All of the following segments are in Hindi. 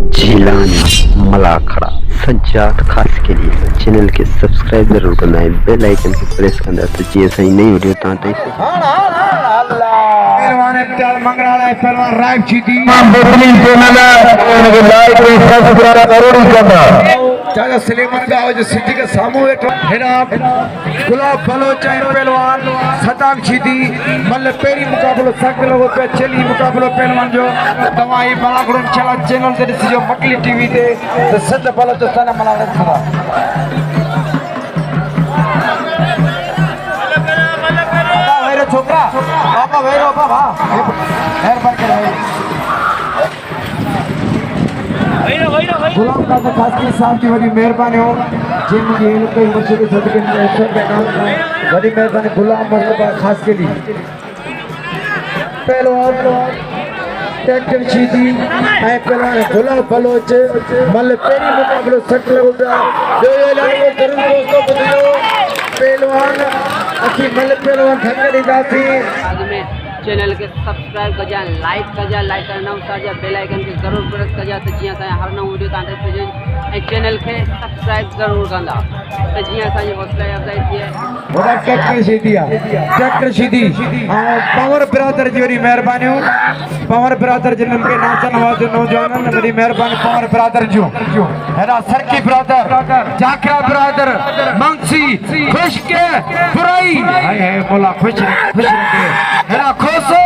झीलानी मलाखड़ा सज्जाद खास के लिए चैनल के सब्सक्राइब जरूर करना है, बेल आइकन के प्रेस करना तो जी सही नहीं वीडियो तांते पहलवान इब्तियाज मंगराला पहलवान राइब चीती चाचा सलेमान गाँव जो सिटी के सामू वेठो गुलाब बलोच पहलवान सदाम चीती मल्ल पेरी मुकाबलो सकलो पे चली मुकाबलो पहलवान जो दवाई बलागुन चला चैनल ते जो मकली टीवी ते तो सद बलोच तना मलाने था वेरो छोकरा बाबा वेरो बाबा हेर पर के गुलाम का खास की साहब की बड़ी मेहरबानी हो जी मुझे ये कोई मुझे के सदके में बड़ी मेहरबानी गुलाम मुस्तफा खास के लिए पहलवान ट्रैक्टर चीती ऐ पहलवान गुलाम बलोच मल पेरी मुकाबलो सट लगो जो ये लाइन को जरूर दोस्तों बताओ पहलवान अच्छी मल पहलवान ठंगड़ी दासी चैनल के सब्सक्राइब कर जा, लाइक कर जा, लाइक करना उतार जा, बेल आइकन के जरूर प्रेस कर जा तो जिया ता हर नव वीडियो तांते प्रेजेंट चैनल के सब्सक्राइब जरूर करना तो जिया ता ये हौसला अफजाई थी है बड़ा ट्रैक्टर सीधी पावर ब्रदर जी बड़ी मेहरबानी हो पावर ब्रदर जिन के नाचा नवाज नौजवान बड़ी मेहरबानी पावर ब्रदर जो है ना सरकी ब्रदर जाकरा ब्रदर मंगसी खुश के बुराई हाय हाय मोला खुश रखे है ना खोसो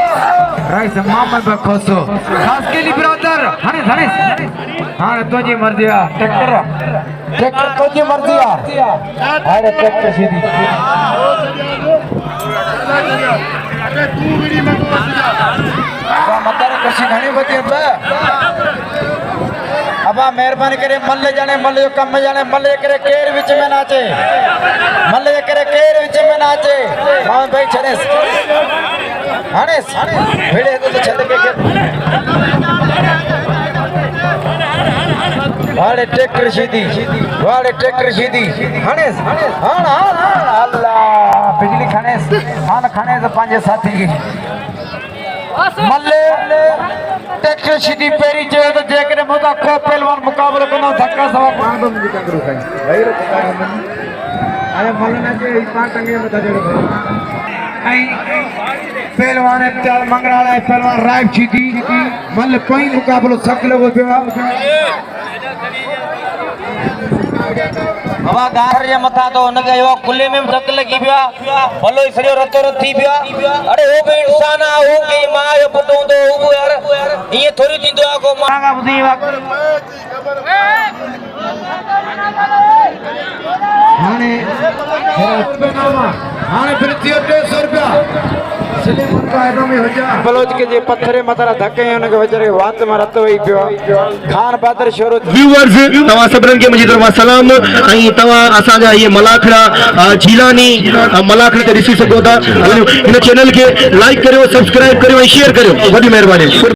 राइस मामा बे खोसो खास के लिए ब्रदर हने हने हां तो जी मर्जी ट्रैक्टर तो जी मर्जी अरे ट्रैक्टर सीधी मतार कशी घणी बती अब मेहरबानी करे मल्ले जाने मल्ले जो कम जाने मल्ले करे केर विच में नाचे मल्ले करे केर विच में नाचे हां भाई छनेस हनेस भिड़े तो छद के वाले ट्रैक्टर सीधी हनेस हां अल्लाह बिजली खनेस हां खने तो पांच साथी की मल्ले ट्रैक्टर सीधी पेरी जो तो जेकरे मोदा को पहलवान मुकाबलो करना धक्का सवा पांच बंद निकल करू खाई भाई रो अरे मल्ले जे इस पार टंगे बता दे आई पहलवान इब्तियाज मंगराला पहलवान राइब चीती मल्ले कोई मुकाबलो सकलो हो गया हवा गार जे मथा तो न गयो खुले में धक लगी पिया भलो सरियो रतो रत थी पिया अरे हो बे इंसान आ हो के मां यो पुटो दो हो यार ये थोड़ी थी दुआ को मांगा बुधी हाने हाने फिर 300 रुपया बलोच के जे पत्थरे मतारा धके उनके बेचारे वात में रत वही पियो खान पादर शोरो व्यूअर्स तवा सबरन के मुझे तरफ सलाम आई तवा असा जा ये मलाखड़ा झीलानी मलाखड़ा के ॾिसी सघो था इन चैनल के लाइक करियो सब्सक्राइब करियो ऐं शेयर करियो वॾी महिरबानी।